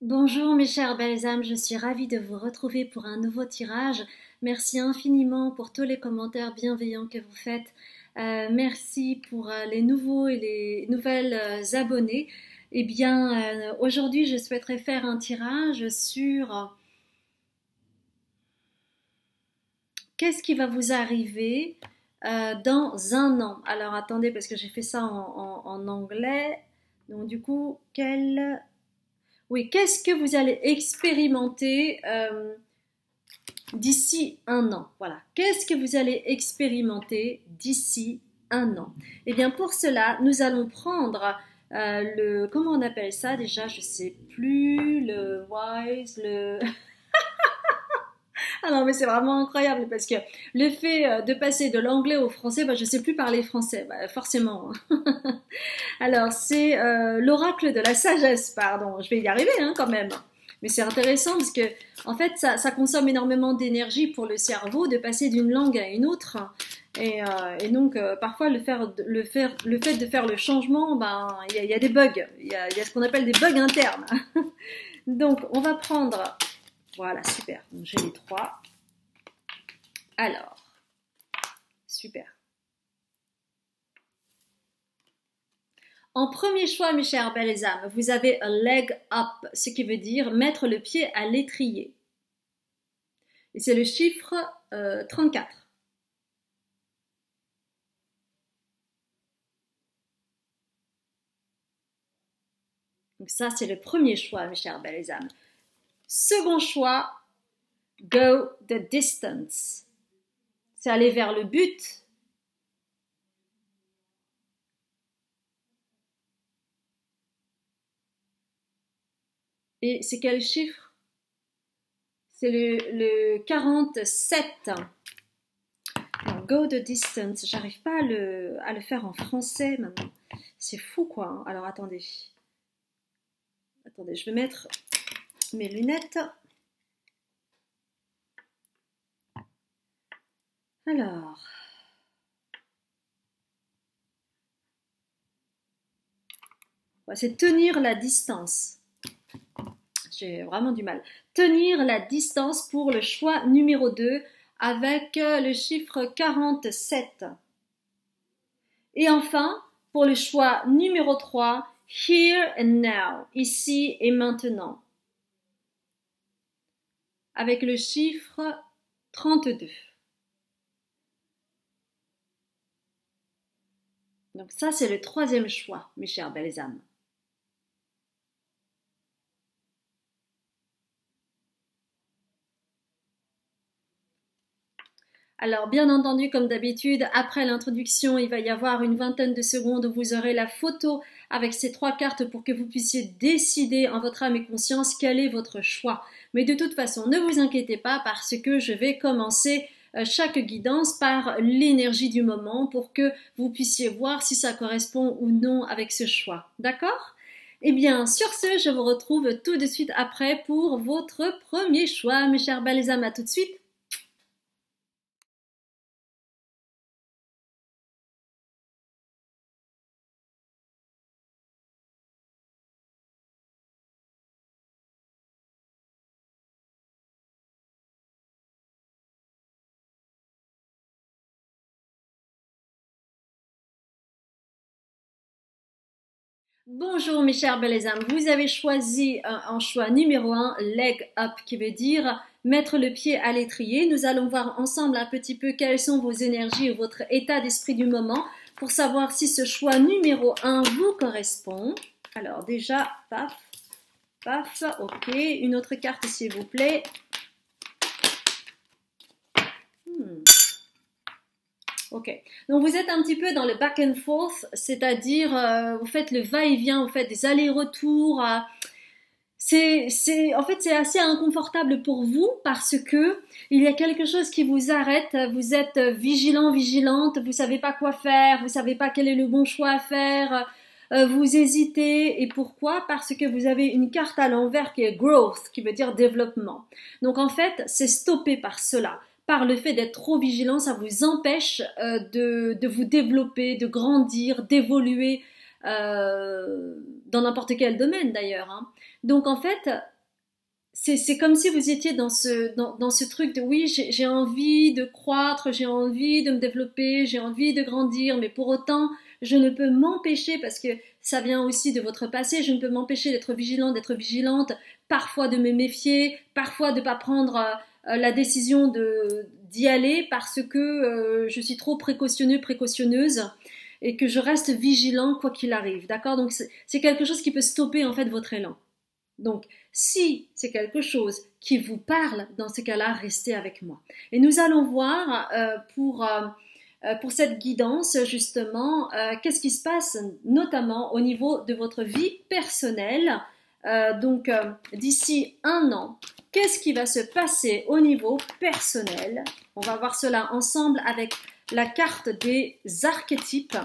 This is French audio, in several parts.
Bonjour mes chères belles âmes, je suis ravie de vous retrouver pour un nouveau tirage. Merci infiniment pour tous les commentaires bienveillants que vous faites. Merci pour les nouveaux et les nouvelles abonnés. Aujourd'hui, je souhaiterais faire un tirage sur qu'est-ce qui va vous arriver dans un an. Alors attendez, parce que j'ai fait ça en anglais. Donc du coup, oui, qu'est-ce que vous allez expérimenter d'ici un an? Voilà, qu'est-ce que vous allez expérimenter d'ici un an? Eh bien, pour cela, nous allons prendre comment on appelle ça déjà? Je sais plus, le wise, le ah non, mais c'est vraiment incroyable parce que le fait de passer de l'anglais au français, bah, je sais plus parler français, bah, forcément. Alors, c'est l'oracle de la sagesse, pardon. Je vais y arriver hein, quand même. Mais c'est intéressant parce que, en fait, ça consomme énormément d'énergie pour le cerveau de passer d'une langue à une autre. Et donc, parfois, le fait de faire le changement, ben, il y a des bugs. Il y a ce qu'on appelle des bugs internes. Donc, on va prendre. Voilà, super. Donc, j'ai les trois. Alors, super. En premier choix, mes chères belles âmes, vous avez a leg up, ce qui veut dire mettre le pied à l'étrier. Et c'est le chiffre 34. Donc ça, c'est le premier choix, mes chères belles âmes. Second choix, go the distance. C'est aller vers le but. Et c'est quel chiffre? C'est le 47. Alors, go the distance. J'arrive pas à le faire en français maintenant. C'est fou quoi. Hein. Alors attendez. Attendez, je vais mettre mes lunettes. Alors. C'est tenir la distance. J'ai vraiment du mal. Tenir la distance pour le choix numéro 2 avec le chiffre 47. Et enfin, pour le choix numéro 3, here and now, ici et maintenant, avec le chiffre 32. Donc ça, c'est le troisième choix, mes chères belles âmes. Alors, bien entendu, comme d'habitude, après l'introduction, il va y avoir une vingtaine de secondes où vous aurez la photo avec ces trois cartes pour que vous puissiez décider en votre âme et conscience quel est votre choix. Mais de toute façon, ne vous inquiétez pas parce que je vais commencer chaque guidance par l'énergie du moment pour que vous puissiez voir si ça correspond ou non avec ce choix. D'accord ? Eh bien, sur ce, je vous retrouve tout de suite après pour votre premier choix, mes chers belles âmes. À tout de suite. Bonjour mes chers belles âmes, vous avez choisi en choix numéro 1, leg up, qui veut dire mettre le pied à l'étrier. Nous allons voir ensemble un petit peu quelles sont vos énergies ou votre état d'esprit du moment pour savoir si ce choix numéro 1 vous correspond. Alors déjà, paf, paf, ok, une autre carte s'il vous plaît. Ok, donc vous êtes un petit peu dans le back and forth, c'est-à-dire vous faites le va-et-vient, vous faites des allers-retours. En fait, c'est assez inconfortable pour vous parce que il y a quelque chose qui vous arrête. Vous êtes vigilant, vigilante, vous savez pas quoi faire, vous savez pas quel est le bon choix à faire. Vous hésitez et pourquoi? Parce que vous avez une carte à l'envers qui est growth, qui veut dire développement. Donc en fait, c'est stoppé par cela. Par le fait d'être trop vigilant, ça vous empêche de vous développer, de grandir, d'évoluer dans n'importe quel domaine d'ailleurs, hein. Donc en fait, c'est comme si vous étiez dans ce truc de oui, j'ai envie de croître, j'ai envie de me développer, j'ai envie de grandir, mais pour autant, je ne peux m'empêcher, parce que ça vient aussi de votre passé, je ne peux m'empêcher d'être vigilant, d'être vigilante, parfois de me méfier, parfois de ne pas prendre la décision d'y aller parce que je suis trop précautionneux, précautionneuse et que je reste vigilant quoi qu'il arrive, d'accord? Donc c'est quelque chose qui peut stopper en fait votre élan. Donc, si c'est quelque chose qui vous parle, dans ce cas-là, restez avec moi. Et nous allons voir pour cette guidance, justement, qu'est-ce qui se passe notamment au niveau de votre vie personnelle. D'ici un an, qu'est-ce qui va se passer au niveau personnel? On va voir cela ensemble avec la carte des archétypes.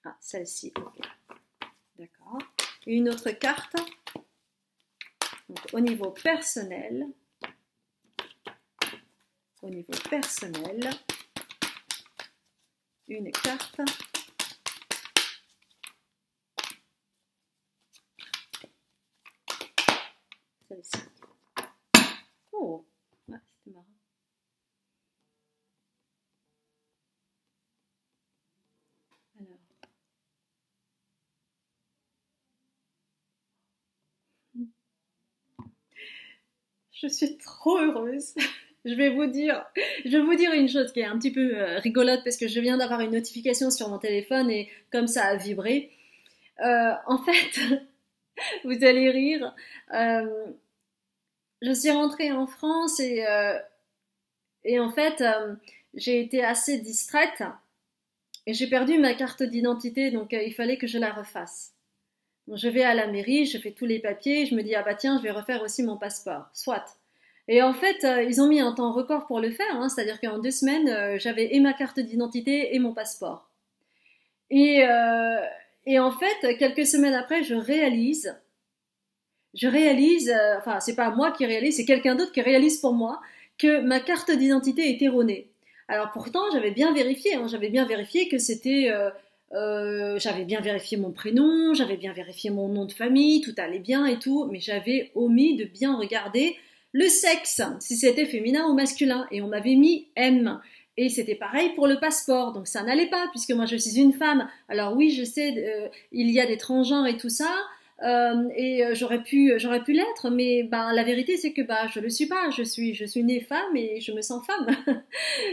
Ah, celle-ci, ok. D'accord. Et une autre carte. Donc, au niveau personnel. Au niveau personnel. Une carte. Celle-ci. Oh, ouais, c'était marrant. Alors. Je suis trop heureuse. Je vais vous dire une chose qui est un petit peu rigolote parce que je viens d'avoir une notification sur mon téléphone et comme ça a vibré. En fait, vous allez rire. Je suis rentrée en France et en fait, j'ai été assez distraite et j'ai perdu ma carte d'identité, donc il fallait que je la refasse. Donc, je vais à la mairie, je fais tous les papiers, je me dis ah bah tiens, je vais refaire aussi mon passeport. Soit. Et en fait, ils ont mis un temps record pour le faire, hein, c'est-à-dire qu'en 2 semaines, j'avais et ma carte d'identité et mon passeport. Et, euh, et en fait, quelques semaines après, enfin c'est pas moi qui réalise, c'est quelqu'un d'autre qui réalise pour moi que ma carte d'identité est erronée. Alors pourtant, j'avais bien vérifié, hein, j'avais bien vérifié que c'était j'avais bien vérifié mon prénom, j'avais bien vérifié mon nom de famille, tout allait bien et tout, mais j'avais omis de bien regarder le sexe, si c'était féminin ou masculin, et on m'avait mis M. Et c'était pareil pour le passeport, donc ça n'allait pas, puisque moi je suis une femme. Alors oui, je sais, il y a des transgenres et tout ça, j'aurais pu l'être, mais ben la vérité c'est que bah je le suis pas. Je suis née femme et je me sens femme.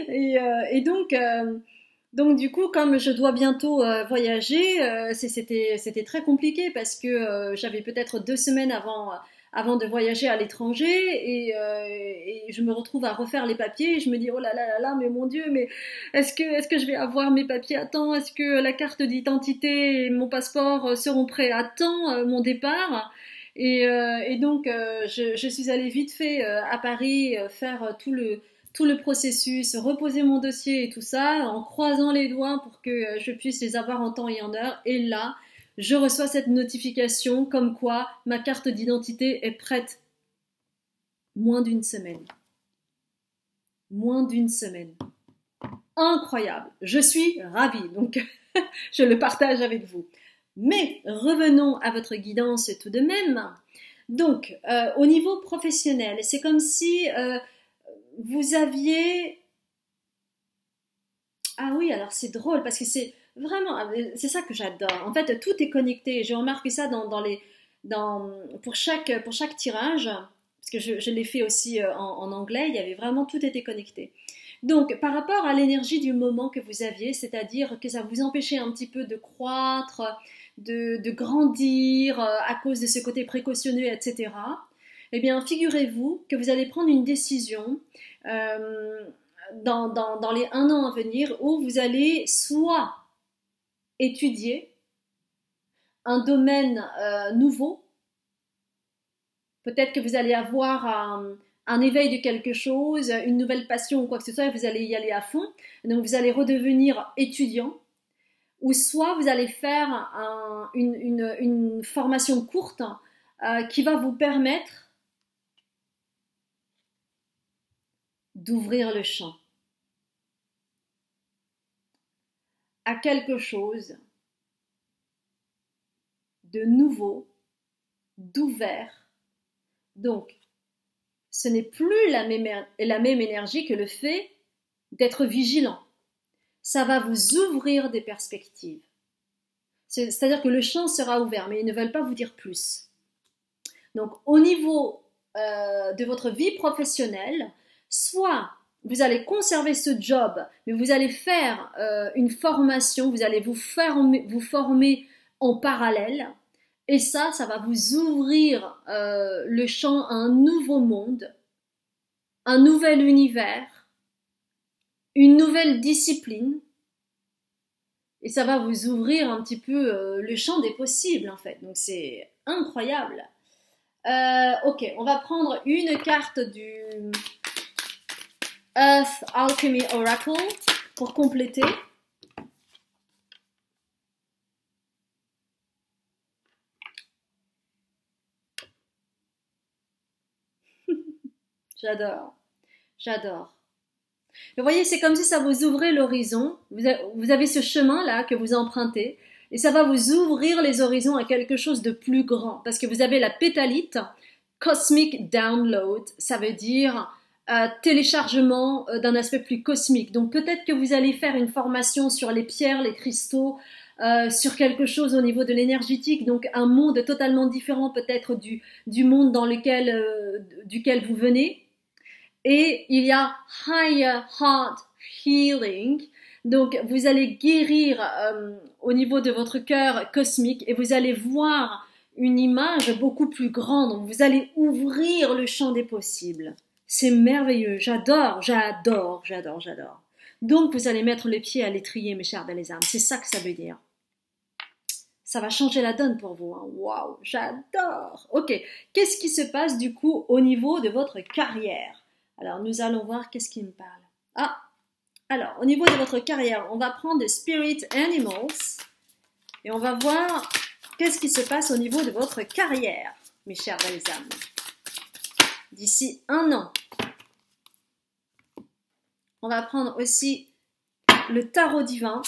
Et donc du coup, comme je dois bientôt voyager, c'était très compliqué parce que j'avais peut-être 2 semaines avant de voyager à l'étranger et je me retrouve à refaire les papiers et je me dis oh là là là là, mais mon Dieu, mais est-ce que je vais avoir mes papiers à temps? Est-ce que la carte d'identité et mon passeport seront prêts à temps mon départ? Et donc je suis allée vite fait à Paris faire tout le processus, reposer mon dossier et tout ça, en croisant les doigts pour que je puisse les avoir en temps et en heure. Et là, je reçois cette notification comme quoi ma carte d'identité est prête. Moins d'une semaine. Moins d'une semaine. Incroyable. Je suis ravie. Donc, je le partage avec vous. Mais revenons à votre guidance tout de même. Donc, au niveau professionnel, c'est comme si vous aviez... Ah oui, alors c'est drôle parce que c'est vraiment... C'est ça que j'adore. En fait, tout est connecté. J'ai remarqué ça pour chaque tirage, parce que je l'ai fait aussi en anglais, il y avait vraiment tout était connecté. Donc, par rapport à l'énergie du moment que vous aviez, c'est-à-dire que ça vous empêchait un petit peu de croître, de grandir à cause de ce côté précautionneux, etc., eh bien, figurez-vous que vous allez prendre une décision euh, dans les 1 an à venir où vous allez soit étudier un domaine nouveau, peut-être que vous allez avoir un éveil de quelque chose, une nouvelle passion ou quoi que ce soit, et vous allez y aller à fond, donc vous allez redevenir étudiant, ou soit vous allez faire une formation courte qui va vous permettre d'ouvrir le champ. à quelque chose de nouveau, d'ouvert. Donc, ce n'est plus la même énergie que le fait d'être vigilant. Ça va vous ouvrir des perspectives. C'est-à-dire que le champ sera ouvert, mais ils ne veulent pas vous dire plus. Donc, au niveau de votre vie professionnelle, soit vous allez conserver ce job, mais vous allez faire une formation, vous allez vous former en parallèle, et ça va vous ouvrir le champ à un nouveau monde, un nouvel univers, une nouvelle discipline, et ça va vous ouvrir un petit peu le champ des possibles en fait. Donc c'est incroyable. Ok, on va prendre une carte du Earth Alchemy Oracle pour compléter. J'adore, j'adore. Vous voyez, c'est comme si ça vous ouvrait l'horizon. Vous avez ce chemin-là que vous empruntez et ça va vous ouvrir les horizons à quelque chose de plus grand. Parce que vous avez la pétalite, Cosmic Download, ça veut dire téléchargement d'un aspect plus cosmique. Donc peut-être que vous allez faire une formation sur les pierres, les cristaux, sur quelque chose au niveau de l'énergétique, donc un monde totalement différent peut-être du monde dans duquel vous venez. Et il y a Higher Heart Healing, donc vous allez guérir au niveau de votre cœur cosmique et vous allez voir une image beaucoup plus grande, donc vous allez ouvrir le champ des possibles. C'est merveilleux, j'adore, j'adore, j'adore, j'adore. Donc vous allez mettre les pieds à l'étrier, mes chers belles âmes, c'est ça que ça veut dire. Ça va changer la donne pour vous, hein. Waouh, j'adore. Ok, qu'est-ce qui se passe du coup au niveau de votre carrière? Alors, nous allons voir qu'est-ce qui me parle. Ah, alors, au niveau de votre carrière, on va prendre Spirit Animals et on va voir qu'est-ce qui se passe au niveau de votre carrière, mes chers belles âmes. D'ici 1 an. On va prendre aussi le tarot divin.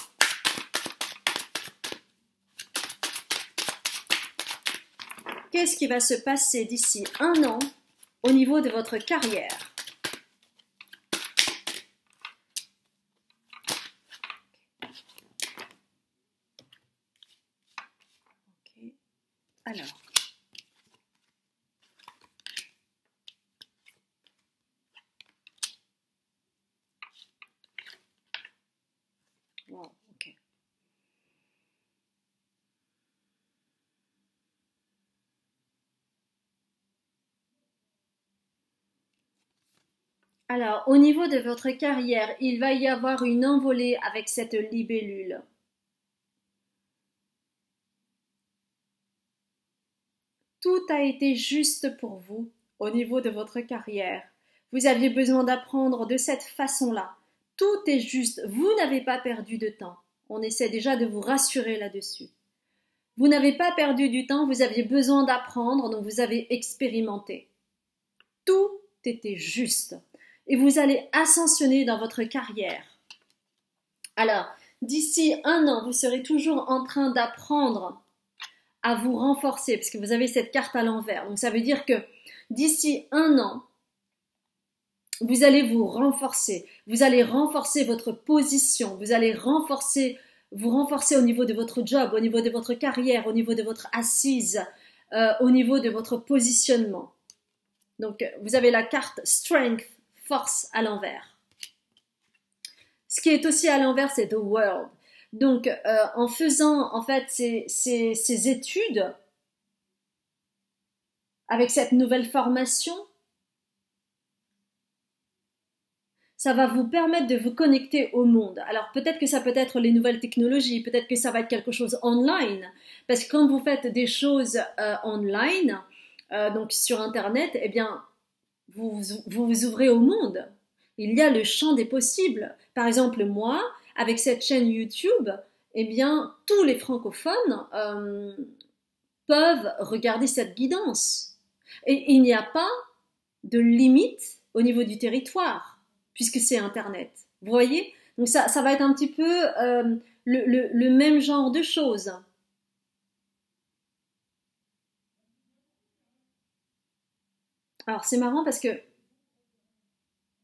Qu'est-ce qui va se passer d'ici 1 an au niveau de votre carrière? Alors, wow, ok. Alors, au niveau de votre carrière, il va y avoir une envolée avec cette libellule. Tout a été juste pour vous au niveau de votre carrière. Vous aviez besoin d'apprendre de cette façon-là. Tout est juste. Vous n'avez pas perdu de temps. On essaie déjà de vous rassurer là-dessus. Vous n'avez pas perdu du temps, vous aviez besoin d'apprendre, donc vous avez expérimenté. Tout était juste. Et vous allez ascensionner dans votre carrière. Alors, d'ici 1 an, vous serez toujours en train d'apprendre à vous renforcer, parce que vous avez cette carte à l'envers. Donc ça veut dire que d'ici 1 an, vous allez vous renforcer. Vous allez renforcer votre position. Vous allez vous renforcer au niveau de votre job, au niveau de votre carrière, au niveau de votre assise, au niveau de votre positionnement. Donc vous avez la carte Strength, force à l'envers. Ce qui est aussi à l'envers, c'est The World. Donc, en faisant en fait ces études, avec cette nouvelle formation, ça va vous permettre de vous connecter au monde. Alors, peut-être que ça peut être les nouvelles technologies, peut-être que ça va être quelque chose online, parce que quand vous faites des choses online, donc sur Internet, eh bien, vous vous ouvrez au monde. Il y a le champ des possibles. Par exemple, moi, avec cette chaîne YouTube, eh bien, tous les francophones peuvent regarder cette guidance. Et il n'y a pas de limite au niveau du territoire, puisque c'est Internet. Vous voyez? Donc ça va être un petit peu le même genre de choses. Alors c'est marrant parce que,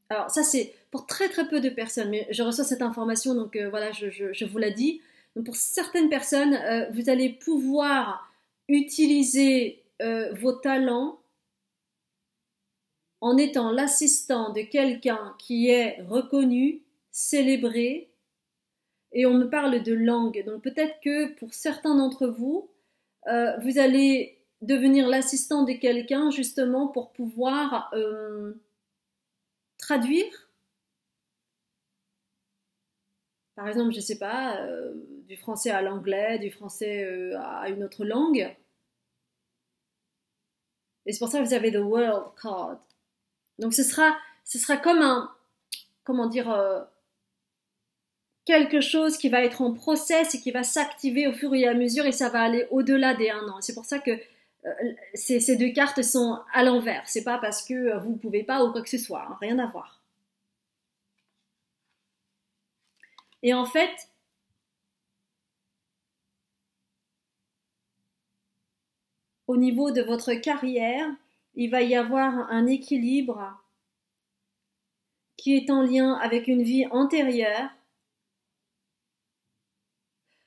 alors ça c'est pour très très peu de personnes, mais je reçois cette information donc voilà, je vous la dis. Donc pour certaines personnes, vous allez pouvoir utiliser vos talents en étant l'assistant de quelqu'un qui est reconnu, célébré, et on me parle de langue. Donc peut-être que pour certains d'entre vous, vous allez devenir l'assistant de quelqu'un justement pour pouvoir traduire, par exemple, je ne sais pas, du français à l'anglais, du français à une autre langue. Et c'est pour ça que vous avez the world card. Donc ce sera comme un, comment dire, quelque chose qui va être en process et qui va s'activer au fur et à mesure et ça va aller au-delà des 1 an. C'est pour ça que ces deux cartes sont à l'envers. C'est pas parce que vous ne pouvez pas ou quoi que ce soit, hein, rien à voir. Et en fait, au niveau de votre carrière, il va y avoir un équilibre qui est en lien avec une vie antérieure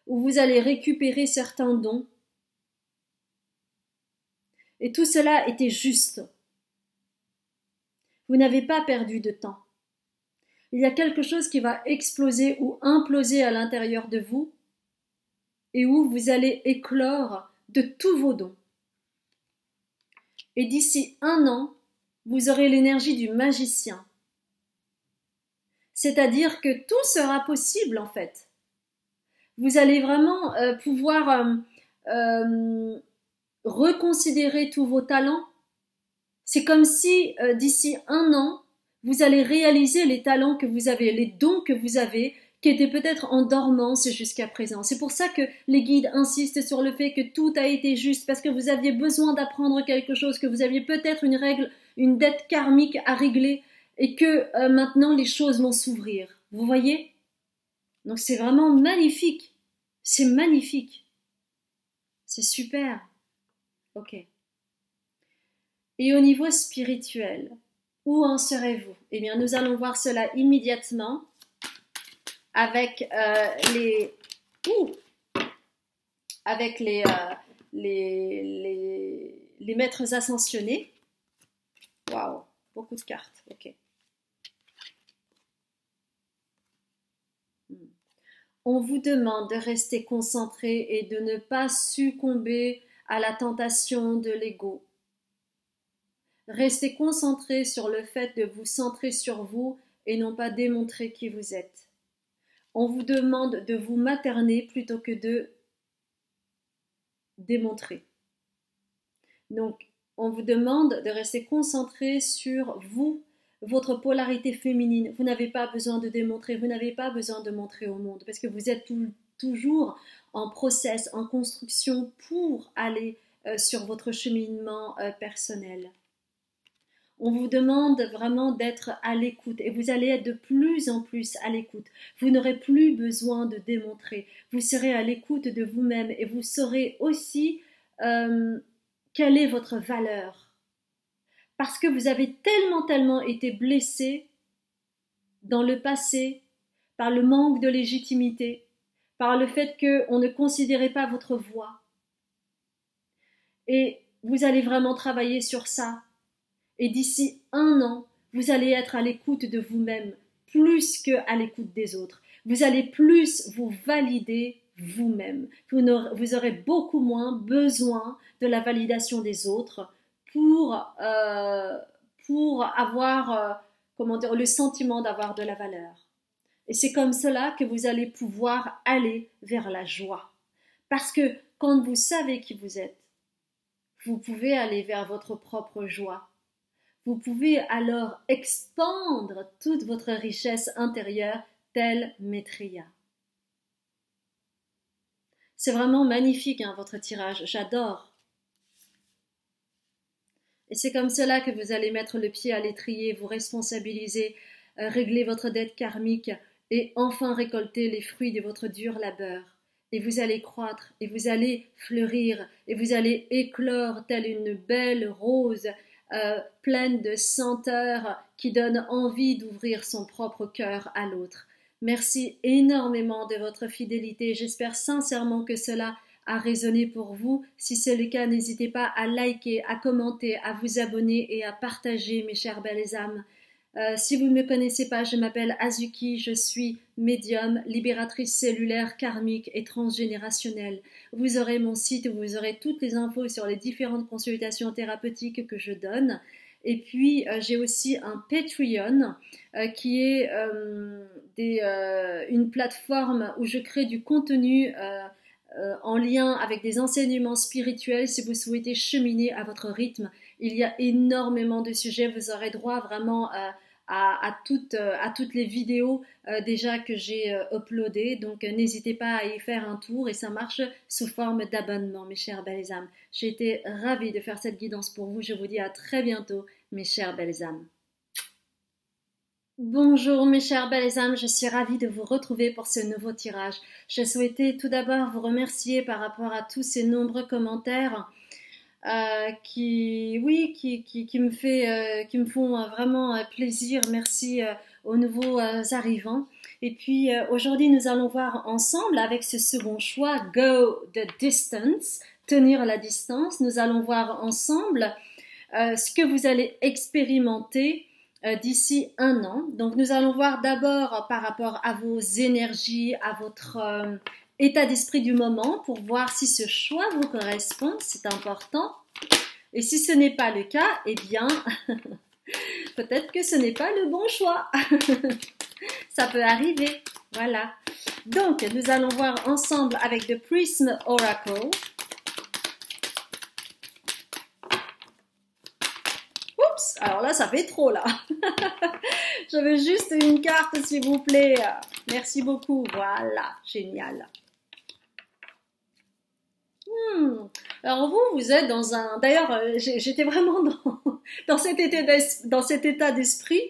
où vous allez récupérer certains dons. Et tout cela était juste. Vous n'avez pas perdu de temps. Il y a quelque chose qui va exploser ou imploser à l'intérieur de vous et où vous allez éclore de tous vos dons. Et d'ici 1 an, vous aurez l'énergie du magicien. C'est-à-dire que tout sera possible en fait. Vous allez vraiment pouvoir reconsidérer tous vos talents. C'est comme si d'ici 1 an, vous allez réaliser les talents que vous avez, les dons que vous avez, qui étaient peut-être en dormance jusqu'à présent. C'est pour ça que les guides insistent sur le fait que tout a été juste, parce que vous aviez besoin d'apprendre quelque chose, que vous aviez peut-être une règle, une dette karmique à régler, et que maintenant les choses vont s'ouvrir. Vous voyez? Donc c'est vraiment magnifique. C'est magnifique. C'est super. Ok. Et au niveau spirituel, où en serez-vous? Eh bien, nous allons voir cela immédiatement avec avec les maîtres ascensionnés. Waouh, beaucoup de cartes. Ok. On vous demande de rester concentré et de ne pas succomber à la tentation de l'ego. Restez concentré sur le fait de vous centrer sur vous et non pas démontrer qui vous êtes. On vous demande de vous materner plutôt que de démontrer. Donc, on vous demande de rester concentré sur vous, votre polarité féminine. Vous n'avez pas besoin de démontrer, vous n'avez pas besoin de montrer au monde parce que vous êtes toujours en process, en construction pour aller sur votre cheminement personnel. On vous demande vraiment d'être à l'écoute et vous allez être de plus en plus à l'écoute. Vous n'aurez plus besoin de démontrer. Vous serez à l'écoute de vous-même et vous saurez aussi quelle est votre valeur. Parce que vous avez tellement été blessé dans le passé par le manque de légitimité, par le fait qu'on ne considérait pas votre voix. Et vous allez vraiment travailler sur ça. Et d'ici 1 an, vous allez être à l'écoute de vous-même, plus qu'à l'écoute des autres. Vous allez plus vous valider vous-même. Vous aurez beaucoup moins besoin de la validation des autres pour avoir comment dire, le sentiment d'avoir de la valeur. Et c'est comme cela que vous allez pouvoir aller vers la joie. Parce que quand vous savez qui vous êtes, vous pouvez aller vers votre propre joie. Vous pouvez alors expandre toute votre richesse intérieure telle Maitreya. C'est vraiment magnifique hein, votre tirage, j'adore. Et c'est comme cela que vous allez mettre le pied à l'étrier, vous responsabiliser, régler votre dette karmique et enfin récolter les fruits de votre dur labeur. Et vous allez croître, et vous allez fleurir, et vous allez éclore telle une belle rose pleine de senteurs qui donne envie d'ouvrir son propre cœur à l'autre. Merci énormément de votre fidélité. J'espère sincèrement que cela a résonné pour vous. Si c'est le cas, n'hésitez pas à liker, à commenter, à vous abonner et à partager, mes chères belles âmes. Si vous ne me connaissez pas, je m'appelle Azuki, je suis médium, libératrice cellulaire, karmique et transgénérationnelle. Vous aurez mon site où vous aurez toutes les infos sur les différentes consultations thérapeutiques que je donne. Et puis, j'ai aussi un Patreon qui est une plateforme où je crée du contenu en lien avec des enseignements spirituels si vous souhaitez cheminer à votre rythme. Il y a énormément de sujets, vous aurez droit vraiment à toutes les vidéos déjà que j'ai uploadées, donc n'hésitez pas à y faire un tour et ça marche sous forme d'abonnement, mes chères belles âmes. J'ai été ravie de faire cette guidance pour vous, je vous dis à très bientôt, mes chères belles âmes. Bonjour mes chères belles âmes, je suis ravie de vous retrouver pour ce nouveau tirage. Je souhaitais tout d'abord vous remercier par rapport à tous ces nombreux commentaires qui me font vraiment plaisir. Merci aux nouveaux arrivants. Et puis aujourd'hui, nous allons voir ensemble avec ce second choix, Go the Distance, tenir la distance. Nous allons voir ensemble ce que vous allez expérimenter d'ici 1 an. Donc nous allons voir d'abord par rapport à vos énergies, à votre état d'esprit du moment pour voir si ce choix vous correspond, c'est important. Et si ce n'est pas le cas, eh bien, peut-être que ce n'est pas le bon choix. Ça peut arriver, voilà. Donc, nous allons voir ensemble avec The Prism Oracle. Oups, alors là, ça fait trop, là. Je veux juste une carte, s'il vous plaît. Merci beaucoup, voilà, génial. Alors vous êtes dans un... D'ailleurs, j'étais vraiment dans cet état d'esprit.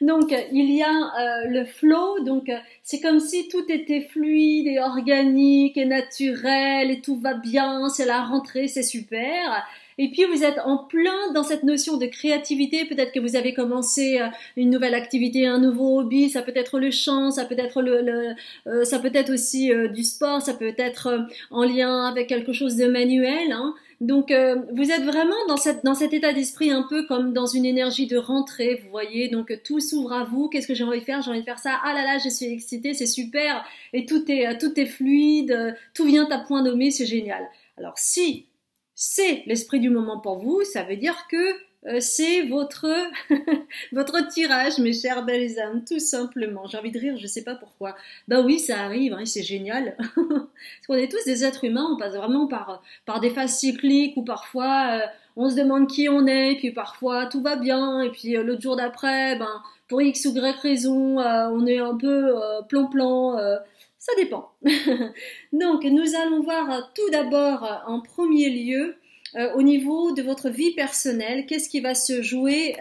Donc, il y a le flow. Donc, c'est comme si tout était fluide et organique et naturel et tout va bien. C'est la rentrée, c'est super. Et puis, vous êtes en plein dans cette notion de créativité. Peut-être que vous avez commencé une nouvelle activité, un nouveau hobby. Ça peut être le chant, ça peut être ça peut être aussi du sport, ça peut être en lien avec quelque chose de manuel. Hein. Donc, vous êtes vraiment dans cet état d'esprit un peu comme dans une énergie de rentrée, vous voyez. Donc, tout s'ouvre à vous. Qu'est-ce que j'ai envie de faire? J'ai envie de faire ça. Ah là là, je suis excitée, c'est super. Et tout est fluide, tout vient à point nommé, c'est génial. Alors, si c'est l'esprit du moment pour vous, ça veut dire que c'est votre tirage, mes chères belles âmes, tout simplement. J'ai envie de rire, je sais pas pourquoi. Bah oui, ça arrive, hein, c'est génial. Parce qu'on est tous des êtres humains, on passe vraiment par des phases cycliques où parfois on se demande qui on est, et puis parfois tout va bien, et puis l'autre jour d'après, ben pour X ou Y raison, on est un peu plan-plan. Ça dépend. Donc, nous allons voir tout d'abord, en premier lieu, au niveau de votre vie personnelle, qu'est-ce qui va se jouer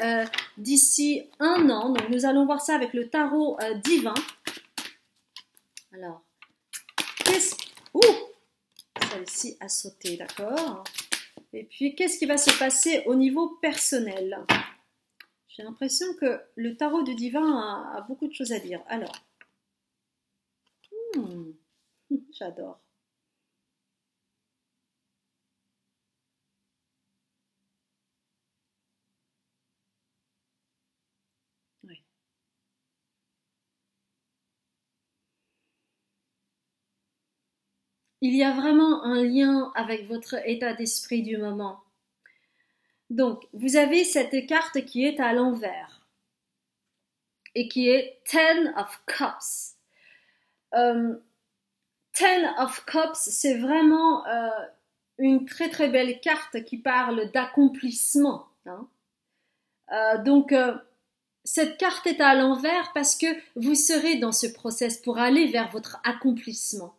d'ici 1 an. Donc, nous allons voir ça avec le tarot divin. Alors, celle-ci a sauté, d'accord. Et puis, qu'est-ce qui va se passer au niveau personnel? J'ai l'impression que le tarot du divin a beaucoup de choses à dire. Alors, j'adore. Oui. Il y a vraiment un lien avec votre état d'esprit du moment. Donc, vous avez cette carte qui est à l'envers et qui est Ten of Cups. Ten of Cups, c'est vraiment une très très belle carte qui parle d'accomplissement. Hein. Donc, cette carte est à l'envers parce que vous serez dans ce process pour aller vers votre accomplissement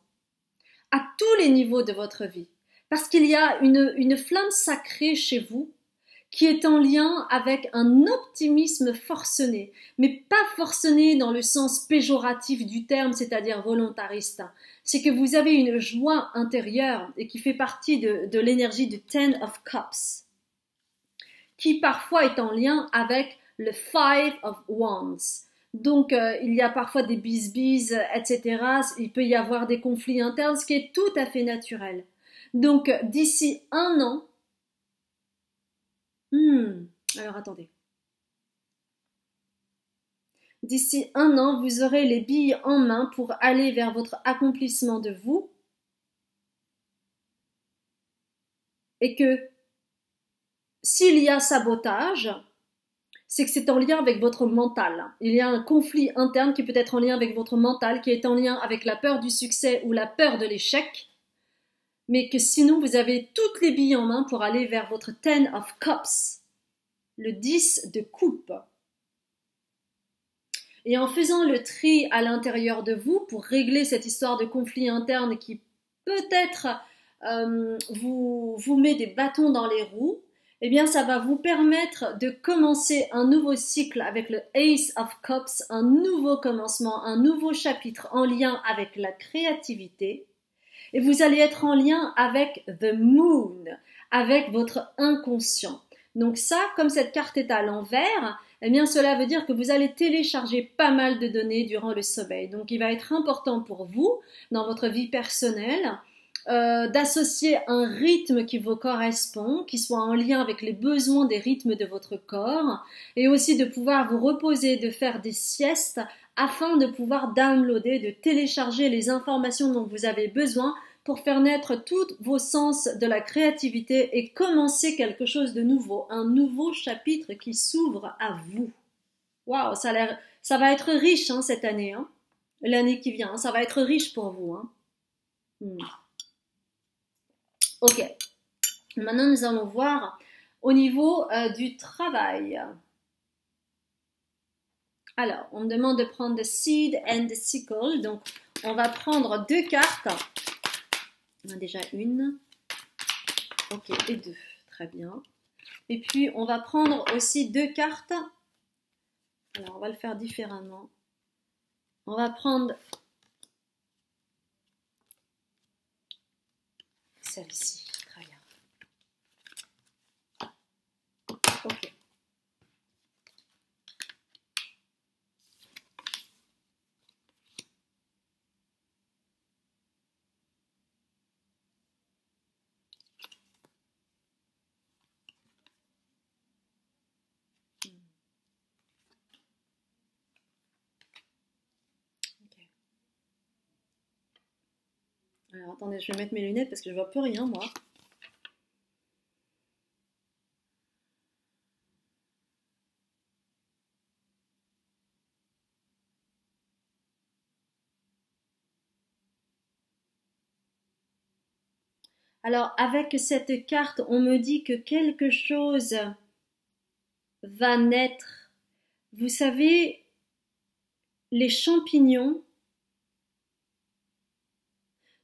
à tous les niveaux de votre vie. Parce qu'il y a une flamme sacrée chez vous qui est en lien avec un optimisme forcené, mais pas forcené dans le sens péjoratif du terme, c'est-à-dire volontariste. C'est que vous avez une joie intérieure et qui fait partie de l'énergie du Ten of Cups, qui parfois est en lien avec le Five of Wands. Donc, il y a parfois des bisbises, etc. Il peut y avoir des conflits internes, ce qui est tout à fait naturel. Donc, d'ici un an, alors attendez. D'ici un an, vous aurez les billes en main pour aller vers votre accomplissement de vous. Et que s'il y a sabotage, c'est que c'est en lien avec votre mental. Il y a un conflit interne qui peut être en lien avec votre mental, qui est en lien avec la peur du succès ou la peur de l'échec, mais que sinon vous avez toutes les billes en main pour aller vers votre Ten of Cups, le 10 de coupe. Et en faisant le tri à l'intérieur de vous pour régler cette histoire de conflit interne qui peut-être vous met des bâtons dans les roues, eh bien ça va vous permettre de commencer un nouveau cycle avec le Ace of Cups, un nouveau commencement, un nouveau chapitre en lien avec la créativité. Et vous allez être en lien avec the moon, avec votre inconscient. Donc ça, comme cette carte est à l'envers, eh bien cela veut dire que vous allez télécharger pas mal de données durant le sommeil. Donc il va être important pour vous, dans votre vie personnelle, d'associer un rythme qui vous correspond, qui soit en lien avec les besoins des rythmes de votre corps, et aussi de pouvoir vous reposer, de faire des siestes, afin de pouvoir downloader, de télécharger les informations dont vous avez besoin pour faire naître tous vos sens de la créativité et commencer quelque chose de nouveau, un nouveau chapitre qui s'ouvre à vous. Waouh, ça va être riche hein, cette année, hein, l'année qui vient, ça va être riche pour vous. Hein. Ok, maintenant nous allons voir au niveau du travail. Alors, on me demande de prendre the seed and the sickle, donc on va prendre deux cartes. On a déjà une. Ok, et deux. Très bien. Et puis, on va prendre aussi deux cartes. Alors, on va le faire différemment. On va prendre celle-ci. Très bien. Ok. Alors, attendez, je vais mettre mes lunettes parce que je vois plus rien, moi. Alors, avec cette carte, on me dit que quelque chose va naître. Vous savez, les champignons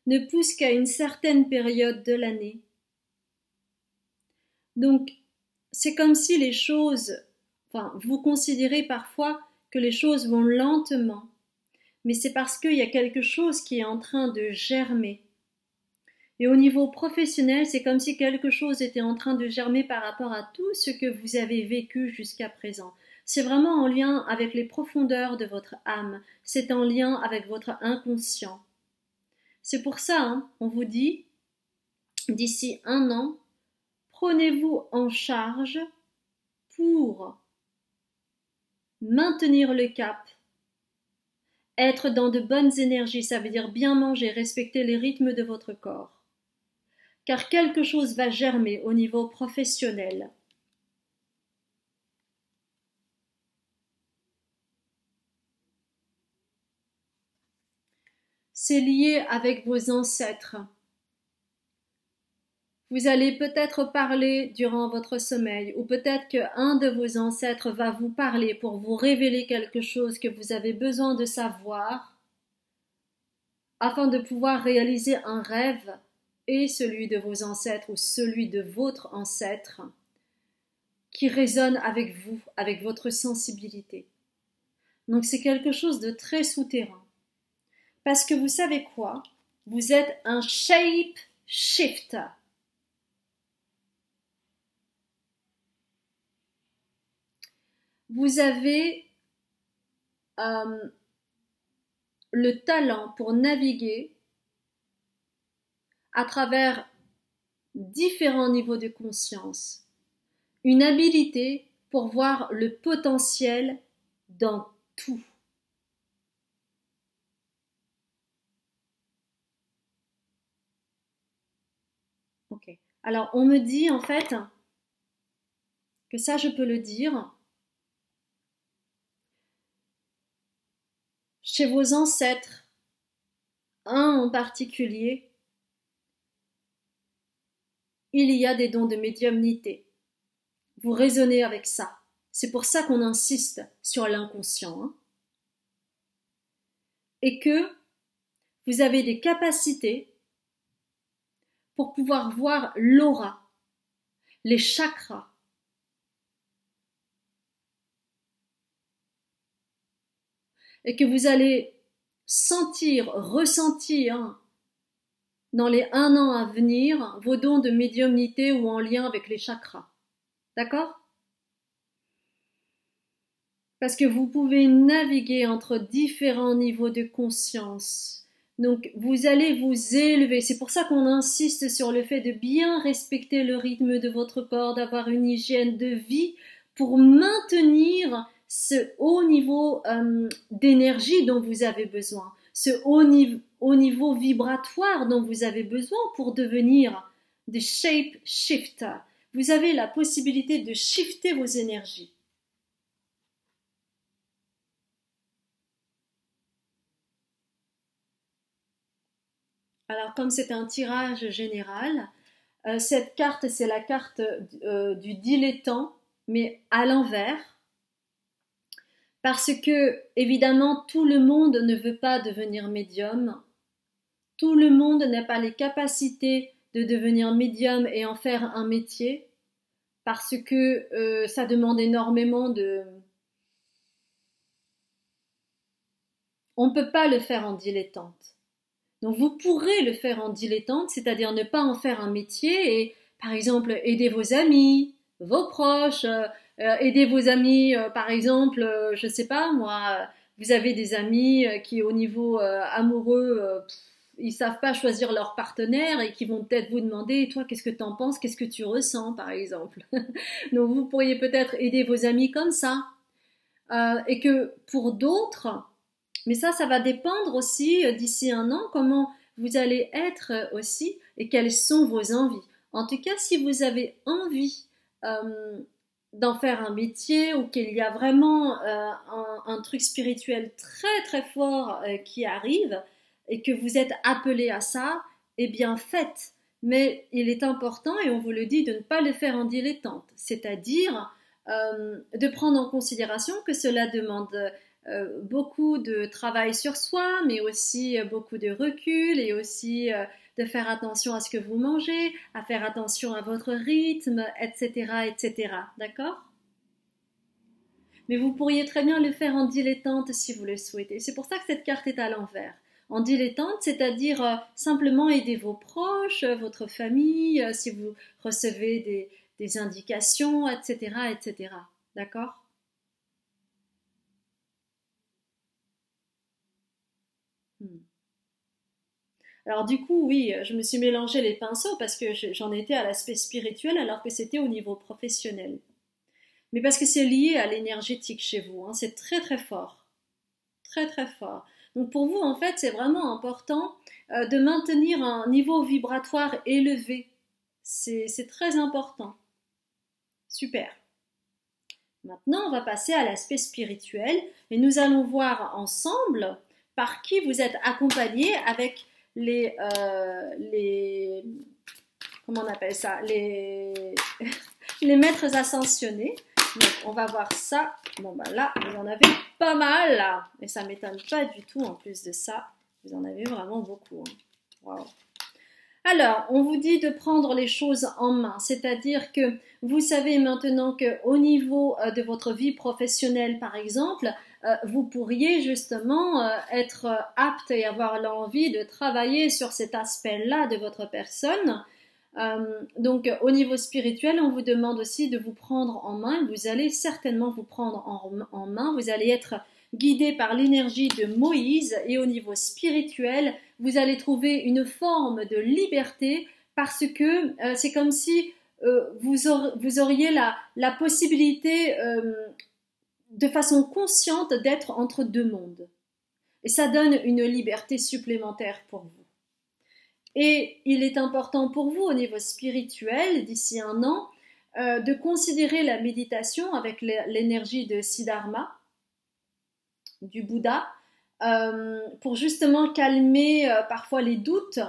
ne poussent qu'à une certaine période de l'année. Donc, c'est comme si les choses, enfin, vous considérez parfois que les choses vont lentement, mais c'est parce qu'il y a quelque chose qui est en train de germer. Et au niveau professionnel, c'est comme si quelque chose était en train de germer par rapport à tout ce que vous avez vécu jusqu'à présent. C'est vraiment en lien avec les profondeurs de votre âme, c'est en lien avec votre inconscient. C'est pour ça, hein, on vous dit, d'ici un an, prenez-vous en charge pour maintenir le cap, être dans de bonnes énergies, ça veut dire bien manger, respecter les rythmes de votre corps. Car quelque chose va germer au niveau professionnel. C'est lié avec vos ancêtres. Vous allez peut-être parler durant votre sommeil, ou peut-être qu'un de vos ancêtres va vous parler pour vous révéler quelque chose que vous avez besoin de savoir, afin de pouvoir réaliser un rêve, et celui de vos ancêtres ou celui de votre ancêtre, qui résonne avec vous, avec votre sensibilité. Donc c'est quelque chose de très souterrain. Parce que vous savez quoi? Vous êtes un shape shifter. Vous avez le talent pour naviguer à travers différents niveaux de conscience. Une habilité pour voir le potentiel dans tout. Ok. Alors, on me dit en fait que ça, je peux le dire. Chez vos ancêtres, un en particulier, il y a des dons de médiumnité. Vous raisonnez avec ça. C'est pour ça qu'on insiste sur l'inconscient. Hein. Et que vous avez des capacités pour pouvoir voir l'aura, les chakras. Et que vous allez sentir, ressentir dans les 1 an à venir vos dons de médiumnité ou en lien avec les chakras. D'accord? Parce que vous pouvez naviguer entre différents niveaux de conscience. Donc vous allez vous élever. C'est pour ça qu'on insiste sur le fait de bien respecter le rythme de votre corps, d'avoir une hygiène de vie pour maintenir ce haut niveau d'énergie dont vous avez besoin, ce haut niveau vibratoire dont vous avez besoin pour devenir des shape shifters. Vous avez la possibilité de shifter vos énergies. Alors, comme c'est un tirage général, cette carte, c'est la carte du dilettant, mais à l'envers. Parce que, évidemment, tout le monde ne veut pas devenir médium. Tout le monde n'a pas les capacités de devenir médium et en faire un métier. Parce que ça demande énormément de... On ne peut pas le faire en dilettante. Donc vous pourrez le faire en dilettante, c'est-à-dire ne pas en faire un métier et, par exemple, aider vos amis, vos proches, aider vos amis, par exemple, je sais pas moi, vous avez des amis qui au niveau amoureux, ils savent pas choisir leur partenaire et qui vont peut-être vous demander, toi, qu'est-ce que t'en penses, qu'est-ce que tu ressens, par exemple. Donc vous pourriez peut-être aider vos amis comme ça. Et que pour d'autres, mais ça va dépendre aussi d'ici 1 an, comment vous allez être aussi et quelles sont vos envies. En tout cas, si vous avez envie d'en faire un métier ou qu'il y a vraiment un truc spirituel très très fort qui arrive et que vous êtes appelé à ça, eh bien faites. Mais il est important, et on vous le dit, de ne pas le faire en dilettante, c'est-à-dire de prendre en considération que cela demande beaucoup de travail sur soi, mais aussi beaucoup de recul et aussi de faire attention à ce que vous mangez, à faire attention à votre rythme, etc., etc. D'accord? Mais vous pourriez très bien le faire en dilettante si vous le souhaitez. C'est pour ça que cette carte est à l'envers. En dilettante, c'est-à-dire simplement aider vos proches, votre famille, si vous recevez des indications, etc., etc. D'accord? Alors du coup, oui, je me suis mélangé les pinceaux parce que j'en étais à l'aspect spirituel alors que c'était au niveau professionnel. Mais parce que c'est lié à l'énergétique chez vous, hein, c'est très très fort. Très très fort. Donc pour vous, en fait, c'est vraiment important de maintenir un niveau vibratoire élevé. C'est très important. Super. Maintenant, on va passer à l'aspect spirituel et nous allons voir ensemble par qui vous êtes accompagné avec les comment on appelle ça, les maîtres ascensionnés. Donc, on va voir ça. Bon, bah là, vous en avez pas mal, là. Et ça m'étonne pas du tout, en plus de ça. Vous en avez vraiment beaucoup. Hein. Wow. Alors, on vous dit de prendre les choses en main, c'est-à-dire que vous savez maintenant qu'au niveau de votre vie professionnelle, par exemple, vous pourriez justement être apte et avoir l'envie de travailler sur cet aspect-là de votre personne. Donc, au niveau spirituel, on vous demande aussi de vous prendre en main. Vous allez certainement vous prendre en main. Vous allez être guidé par l'énergie de Moïse et au niveau spirituel, vous allez trouver une forme de liberté parce que c'est comme si vous auriez la possibilité de façon consciente d'être entre deux mondes. Et ça donne une liberté supplémentaire pour vous. Et il est important pour vous au niveau spirituel, d'ici un an, de considérer la méditation avec l'énergie de Siddharma, du Bouddha, pour justement calmer parfois les doutes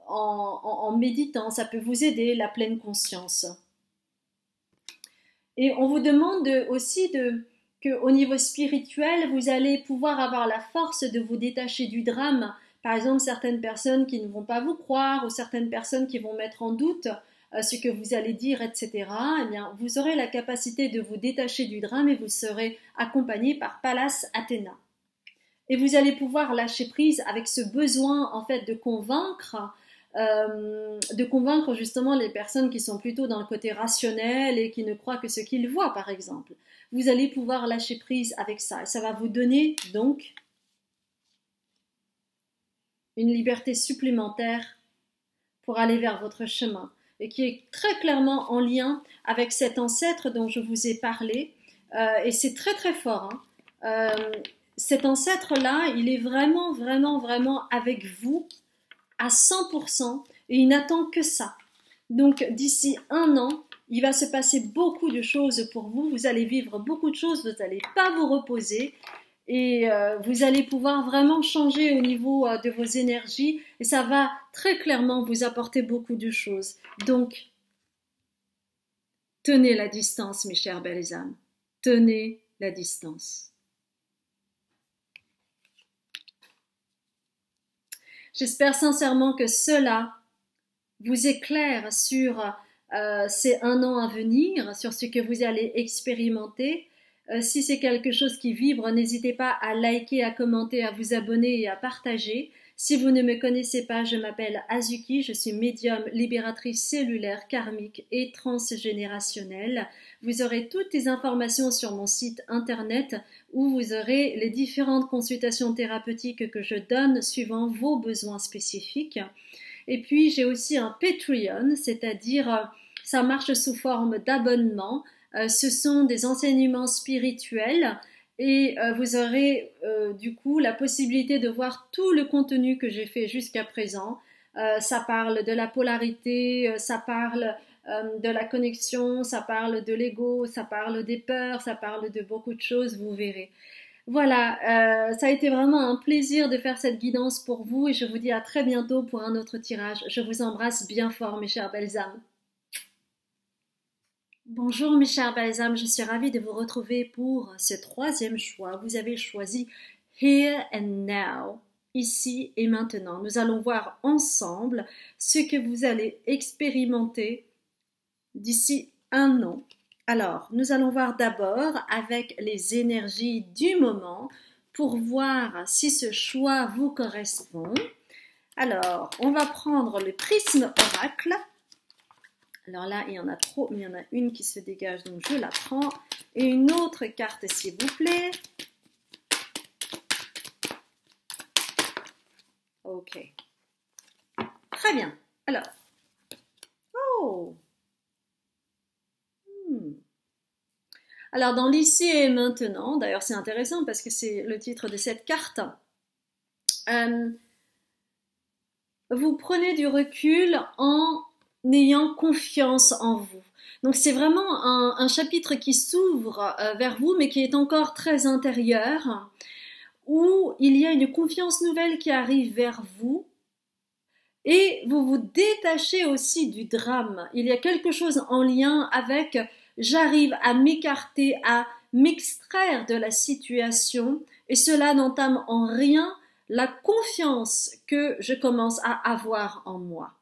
en méditant. Ça peut vous aider, la pleine conscience. Et on vous demande aussi qu'au niveau spirituel, vous allez pouvoir avoir la force de vous détacher du drame. Par exemple, certaines personnes qui ne vont pas vous croire ou certaines personnes qui vont mettre en doute ce que vous allez dire, etc. Eh bien, vous aurez la capacité de vous détacher du drame et vous serez accompagné par Pallas Athéna. Et vous allez pouvoir lâcher prise avec ce besoin en fait de convaincre justement les personnes qui sont plutôt dans le côté rationnel et qui ne croient que ce qu'ils voient, par exemple. Vous allez pouvoir lâcher prise avec ça. Et ça va vous donner donc une liberté supplémentaire pour aller vers votre chemin et qui est très clairement en lien avec cet ancêtre dont je vous ai parlé. Et c'est très très fort. Cet ancêtre-là, il est vraiment, vraiment, vraiment avec vous à 100% et il n'attend que ça. Donc d'ici un an, il va se passer beaucoup de choses pour vous. Vous allez vivre beaucoup de choses, vous n'allez pas vous reposer. Et vous allez pouvoir vraiment changer au niveau de vos énergies et ça va très clairement vous apporter beaucoup de choses. Donc, tenez la distance, mes chères belles âmes. Tenez la distance. J'espère sincèrement que cela vous éclaire sur ces un an à venir, sur ce que vous allez expérimenter. Si c'est quelque chose qui vibre, n'hésitez pas à liker, à commenter, à vous abonner et à partager. Si vous ne me connaissez pas, je m'appelle Azuki, je suis médium, libératrice cellulaire, karmique et transgénérationnelle. Vous aurez toutes les informations sur mon site internet où vous aurez les différentes consultations thérapeutiques que je donne suivant vos besoins spécifiques. Et puis j'ai aussi un Patreon, c'est-à-dire ça marche sous forme d'abonnement. Ce sont des enseignements spirituels et vous aurez du coup la possibilité de voir tout le contenu que j'ai fait jusqu'à présent. Ça parle de la polarité, ça parle de la connexion, ça parle de l'ego, ça parle des peurs, ça parle de beaucoup de choses, vous verrez. Voilà, ça a été vraiment un plaisir de faire cette guidance pour vous et je vous dis à très bientôt pour un autre tirage. Je vous embrasse bien fort mes chères belles âmes. Bonjour mes chers belles âmes, je suis ravie de vous retrouver pour ce troisième choix. Vous avez choisi Here and Now, ici et maintenant. Nous allons voir ensemble ce que vous allez expérimenter d'ici un an. Alors, nous allons voir d'abord avec les énergies du moment pour voir si ce choix vous correspond. Alors, on va prendre le prisme oracle. Alors là, il y en a trop, mais il y en a une qui se dégage, donc je la prends. Et une autre carte, s'il vous plaît. Ok. Très bien. Alors. Oh. Alors, dans l'ici et maintenant, d'ailleurs c'est intéressant parce que c'est le titre de cette carte, vous prenez du recul en ayant confiance en vous. Donc c'est vraiment un chapitre qui s'ouvre vers vous, mais qui est encore très intérieur, où il y a une confiance nouvelle qui arrive vers vous, et vous vous détachez aussi du drame. Il y a quelque chose en lien avec j'arrive à m'écarter, à m'extraire de la situation, et cela n'entame en rien la confiance que je commence à avoir en moi.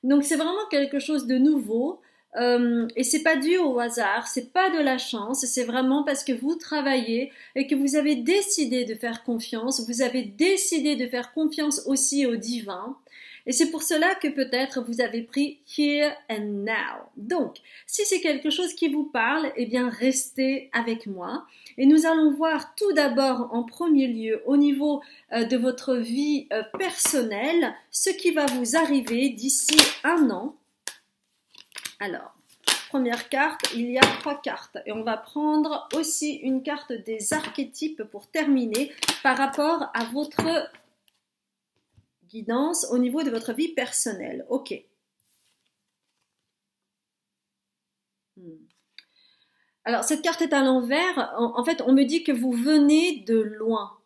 Donc c'est vraiment quelque chose de nouveau et c'est pas dû au hasard, c'est pas de la chance, c'est vraiment parce que vous travaillez et que vous avez décidé de faire confiance, vous avez décidé de faire confiance aussi au divin. Et c'est pour cela que peut-être vous avez pris Here and Now. Donc, si c'est quelque chose qui vous parle, eh bien restez avec moi. Et nous allons voir tout d'abord en premier lieu au niveau de votre vie personnelle ce qui va vous arriver d'ici un an. Alors, première carte, il y a 3 cartes. Et on va prendre aussi une carte des archétypes pour terminer par rapport à votre guidance au niveau de votre vie personnelle. Ok. Alors, cette carte est à l'envers. En fait, on me dit que vous venez de loin.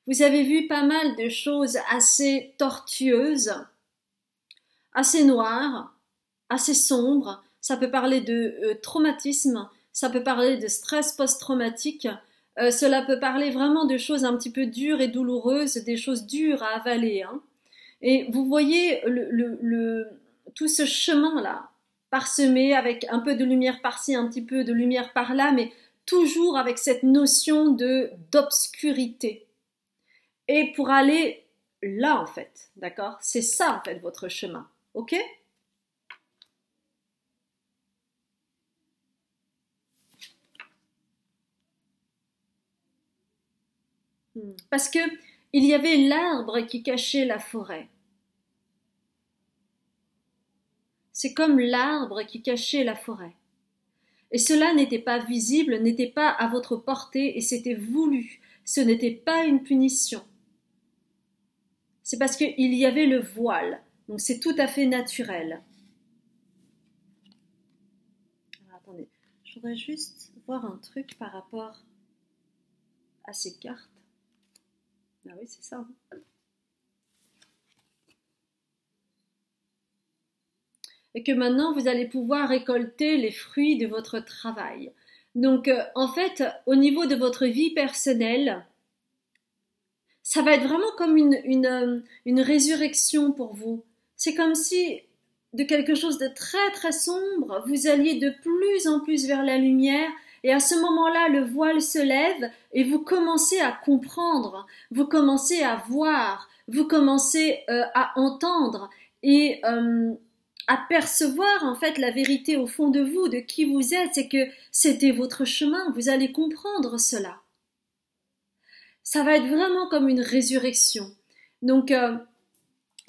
Vous avez vu pas mal de choses assez tortueuses, assez noires, assez sombres. Ça peut parler de traumatisme, ça peut parler de stress post-traumatique. Cela peut parler vraiment de choses un petit peu dures et douloureuses, des choses dures à avaler. Hein. Et vous voyez tout ce chemin-là, parsemé avec un peu de lumière par-ci, un petit peu de lumière par-là, mais toujours avec cette notion d'obscurité. Et pour aller là, en fait, d'accord? C'est ça, en fait, votre chemin, ok? Parce que il y avait l'arbre qui cachait la forêt. C'est comme l'arbre qui cachait la forêt. Et cela n'était pas visible, n'était pas à votre portée et c'était voulu. Ce n'était pas une punition. C'est parce qu'il y avait le voile. Donc c'est tout à fait naturel. Alors, attendez, je voudrais juste voir un truc par rapport à ces cartes. Ah oui, c'est ça. Et que maintenant, vous allez pouvoir récolter les fruits de votre travail. Donc, en fait, au niveau de votre vie personnelle, ça va être vraiment comme une résurrection pour vous. C'est comme si, de quelque chose de très très sombre, vous alliez de plus en plus vers la lumière. Et à ce moment-là, le voile se lève et vous commencez à comprendre, vous commencez à voir, vous commencez à entendre et à percevoir en fait la vérité au fond de vous, de qui vous êtes, c'est que c'était votre chemin, vous allez comprendre cela. Ça va être vraiment comme une résurrection. Donc,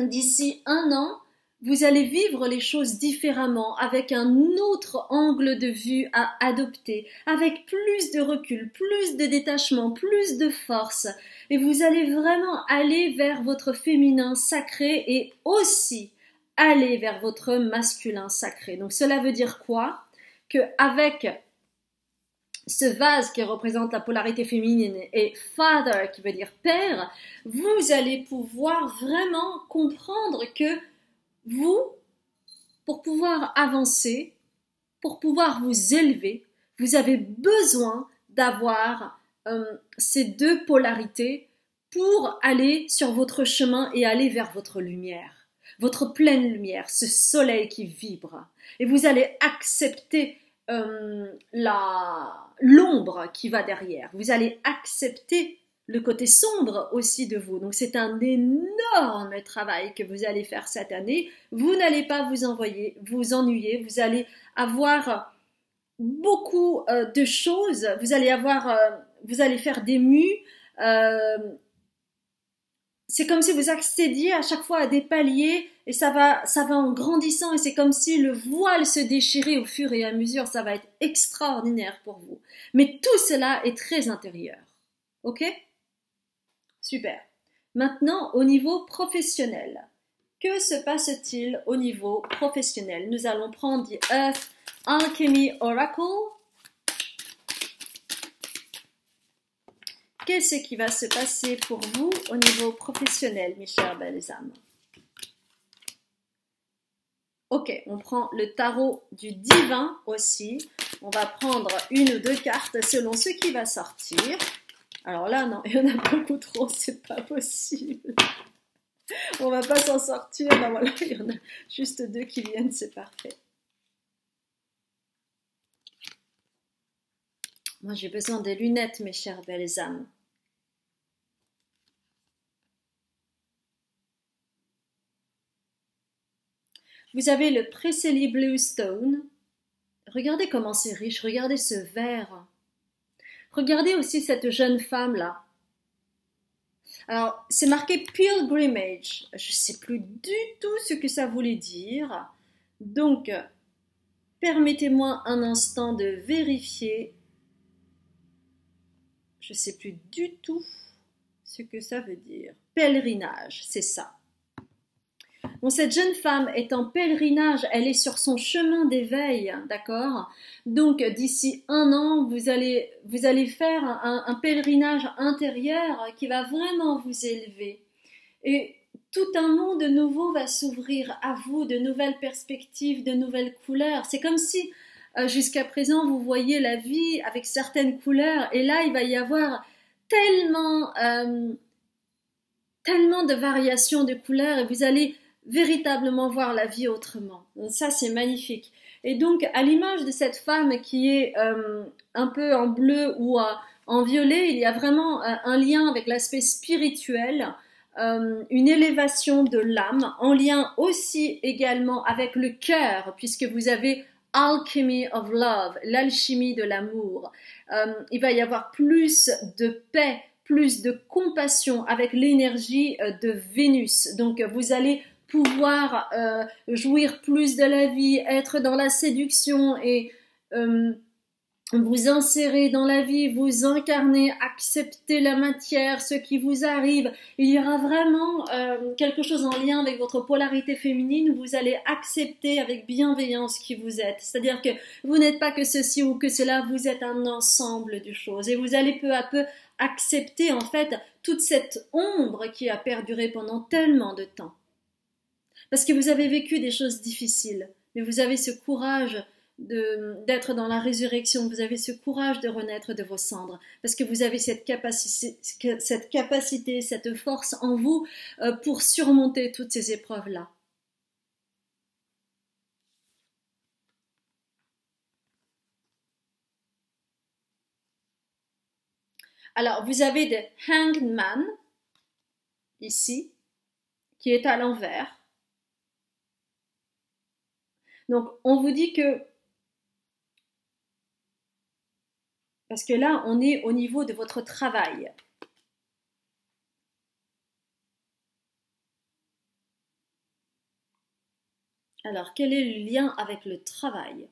d'ici un an, vous allez vivre les choses différemment, avec un autre angle de vue à adopter, avec plus de recul, plus de détachement, plus de force. Et vous allez vraiment aller vers votre féminin sacré et aussi aller vers votre masculin sacré. Donc cela veut dire quoi? Que avec ce vase qui représente la polarité féminine et father qui veut dire père, vous allez pouvoir vraiment comprendre que vous, pour pouvoir avancer, pour pouvoir vous élever, vous avez besoin d'avoir ces deux polarités pour aller sur votre chemin et aller vers votre lumière, votre pleine lumière, ce soleil qui vibre. Et vous allez accepter l'ombre qui va derrière. Vous allez accepter le côté sombre aussi de vous. Donc c'est un énorme travail que vous allez faire cette année. Vous n'allez pas vous ennuyer. Vous allez avoir beaucoup de choses. Vous allez faire des mues. C'est comme si vous accédiez à chaque fois à des paliers et ça va en grandissant et c'est comme si le voile se déchirait au fur et à mesure. Ça va être extraordinaire pour vous. Mais tout cela est très intérieur. Ok? Super. Maintenant, au niveau professionnel. Que se passe-t-il au niveau professionnel? Nous allons prendre The Earth Alchemy Oracle. Qu'est-ce qui va se passer pour vous au niveau professionnel, mes chères belles âmes? Ok, on prend le tarot du divin aussi. On va prendre une ou deux cartes selon ce qui va sortir. Alors là, non, il y en a beaucoup trop, c'est pas possible. On va pas s'en sortir. Ben voilà, il y en a juste 2 qui viennent, c'est parfait. Moi, j'ai besoin des lunettes, mes chères belles âmes. Vous avez le Preseli Bluestone. Regardez comment c'est riche, regardez ce vert. Regardez aussi cette jeune femme-là. Alors, c'est marqué Pilgrimage. Je ne sais plus du tout ce que ça voulait dire. Donc, permettez-moi un instant de vérifier. Je ne sais plus du tout ce que ça veut dire. Pèlerinage, c'est ça. Bon, cette jeune femme est en pèlerinage, elle est sur son chemin d'éveil, d'accord? Donc d'ici 1 an, vous allez faire un pèlerinage intérieur qui va vraiment vous élever. Et tout un monde nouveau va s'ouvrir à vous, de nouvelles perspectives, de nouvelles couleurs. C'est comme si jusqu'à présent vous voyez la vie avec certaines couleurs, et là il va y avoir tellement de variations de couleurs, et vous allez véritablement voir la vie autrement. Donc ça, c'est magnifique. Et donc, à l'image de cette femme qui est un peu en bleu ou en violet, il y a vraiment un lien avec l'aspect spirituel, une élévation de l'âme, en lien aussi également avec le cœur, puisque vous avez Alchemy of Love, l'alchimie de l'amour. Il va y avoir plus de paix, plus de compassion avec l'énergie de Vénus. Donc, vous allez pouvoir jouir plus de la vie, être dans la séduction et vous insérer dans la vie, vous incarner, accepter la matière, ce qui vous arrive. Il y aura vraiment quelque chose en lien avec votre polarité féminine où vous allez accepter avec bienveillance qui vous êtes. C'est-à-dire que vous n'êtes pas que ceci ou que cela, vous êtes un ensemble de choses. Et vous allez peu à peu accepter en fait toute cette ombre qui a perduré pendant tellement de temps. Parce que vous avez vécu des choses difficiles, mais vous avez ce courage d'être dans la résurrection, vous avez ce courage de renaître de vos cendres, parce que vous avez cette capacité, cette force en vous pour surmonter toutes ces épreuves-là. Alors, vous avez le Hanged Man, ici, qui est à l'envers. Donc, on vous dit que, parce que là, on est au niveau de votre travail. Alors, quel est le lien avec le travail?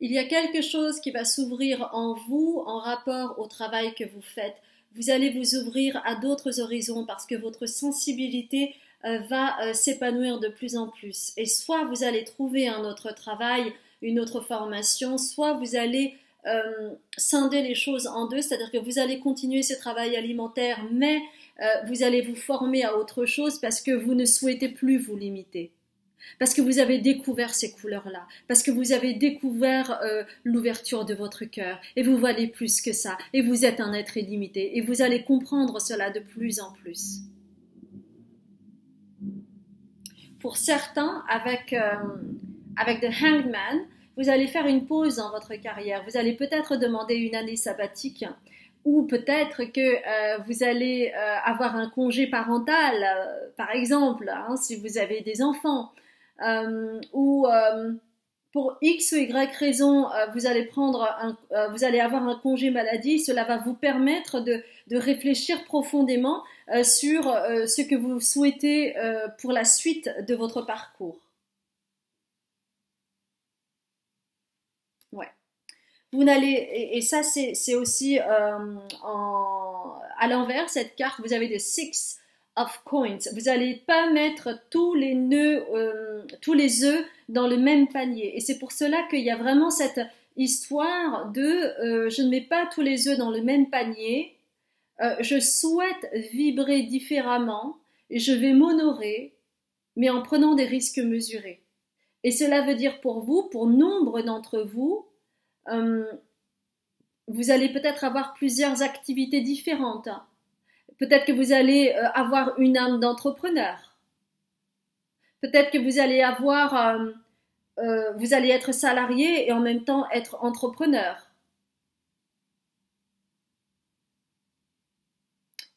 Il y a quelque chose qui va s'ouvrir en vous en rapport au travail que vous faites. Vous allez vous ouvrir à d'autres horizons parce que votre sensibilité va s'épanouir de plus en plus. Et soit vous allez trouver un autre travail, une autre formation, soit vous allez scinder les choses en deux, c'est-à-dire que vous allez continuer ce travail alimentaire, mais vous allez vous former à autre chose parce que vous ne souhaitez plus vous limiter. Parce que vous avez découvert ces couleurs-là, parce que vous avez découvert l'ouverture de votre cœur, et vous valez plus que ça, et vous êtes un être illimité, et vous allez comprendre cela de plus en plus. Pour certains, avec The Hanged Man, vous allez faire une pause dans votre carrière, vous allez peut-être demander une année sabbatique, ou peut-être que vous allez avoir un congé parental, par exemple, hein, si vous avez des enfants. Ou pour X ou Y raison, vous allez avoir un congé maladie, cela va vous permettre de réfléchir profondément sur ce que vous souhaitez pour la suite de votre parcours. Ouais. Vous n'allez, et ça c'est aussi à l'envers, cette carte, vous avez des six of coins. Vous n'allez pas mettre tous les nœuds, tous les œufs dans le même panier. Et c'est pour cela qu'il y a vraiment cette histoire de je ne mets pas tous les œufs dans le même panier. Je souhaite vibrer différemment et je vais m'honorer, mais en prenant des risques mesurés. Et cela veut dire pour vous, pour nombre d'entre vous, vous allez peut-être avoir plusieurs activités différentes. Peut-être que vous allez avoir une âme d'entrepreneur. Peut-être que vous allez être salarié et en même temps être entrepreneur.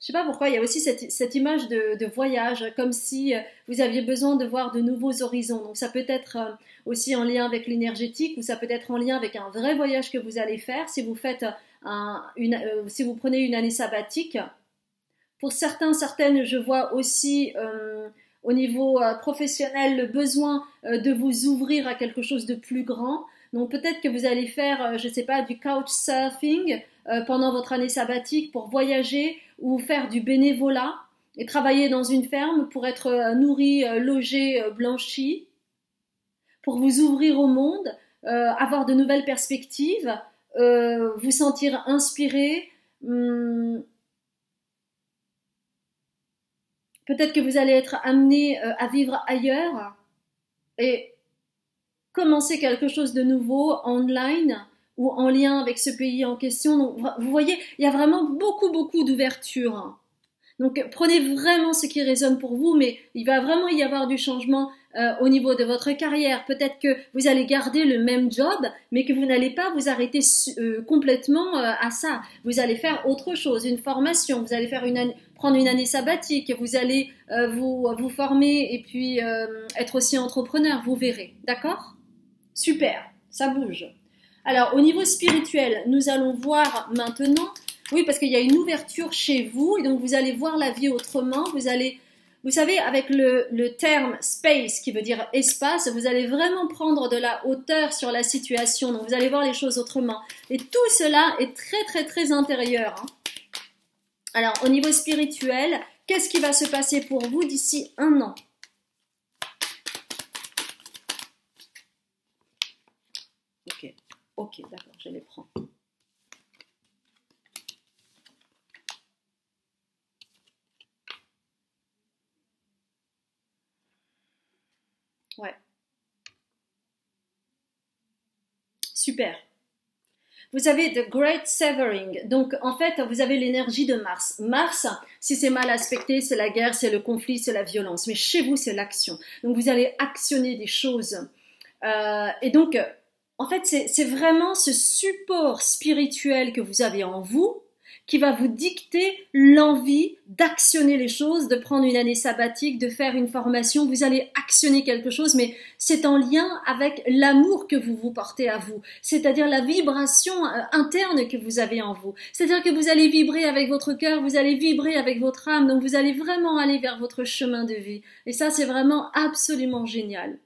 Je sais pas pourquoi, il y a aussi cette image de voyage, comme si vous aviez besoin de voir de nouveaux horizons. Donc ça peut être aussi en lien avec l'énergétique ou ça peut être en lien avec un vrai voyage que vous allez faire si vous faites si vous prenez une année sabbatique. Pour certains, certaines, je vois aussi au niveau professionnel le besoin de vous ouvrir à quelque chose de plus grand. Donc peut-être que vous allez faire, je ne sais pas, du couchsurfing pendant votre année sabbatique pour voyager ou faire du bénévolat et travailler dans une ferme pour être nourri, logé, blanchi, pour vous ouvrir au monde, avoir de nouvelles perspectives, vous sentir inspiré. Peut-être que vous allez être amené à vivre ailleurs et commencer quelque chose de nouveau online ou en lien avec ce pays en question. Donc, vous voyez, il y a vraiment beaucoup, beaucoup d'ouverture. Donc prenez vraiment ce qui résonne pour vous, mais il va vraiment y avoir du changement au niveau de votre carrière. Peut-être que vous allez garder le même job, mais que vous n'allez pas vous arrêter complètement à ça. Vous allez faire autre chose, une formation, vous allez faire prendre une année sabbatique, vous allez vous former et puis être aussi entrepreneur, vous verrez. D'accord? Super, ça bouge. Alors au niveau spirituel, nous allons voir maintenant. Oui, parce qu'il y a une ouverture chez vous et donc vous allez voir la vie autrement. Vous savez, avec le terme space qui veut dire espace, vous allez vraiment prendre de la hauteur sur la situation. Donc vous allez voir les choses autrement. Et tout cela est très très très intérieur. Alors au niveau spirituel, qu'est-ce qui va se passer pour vous d'ici 1 an? Ok, d'accord, je les prends. Ouais. Super. Vous avez The Great Severing. Donc, en fait, vous avez l'énergie de Mars. Mars, si c'est mal aspecté, c'est la guerre, c'est le conflit, c'est la violence. Mais chez vous, c'est l'action. Donc, vous allez actionner des choses. Et donc, en fait, c'est vraiment ce support spirituel que vous avez en vous qui va vous dicter l'envie d'actionner les choses, de prendre une année sabbatique, de faire une formation. Vous allez actionner quelque chose, mais c'est en lien avec l'amour que vous vous portez à vous, c'est-à-dire la vibration interne que vous avez en vous. C'est-à-dire que vous allez vibrer avec votre cœur, vous allez vibrer avec votre âme, donc vous allez vraiment aller vers votre chemin de vie. Et ça, c'est vraiment absolument génial.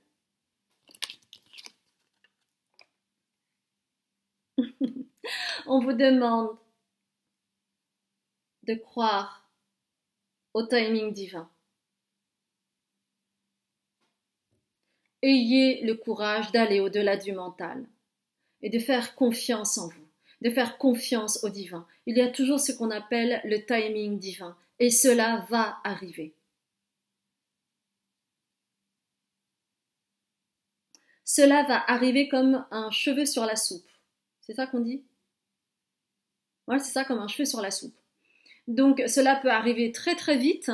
On vous demande de croire au timing divin. Ayez le courage d'aller au-delà du mental et de faire confiance en vous, de faire confiance au divin. Il y a toujours ce qu'on appelle le timing divin et cela va arriver. Cela va arriver comme un cheveu sur la soupe. C'est ça qu'on dit? Voilà, c'est ça, comme un cheveu sur la soupe. Donc cela peut arriver très très vite,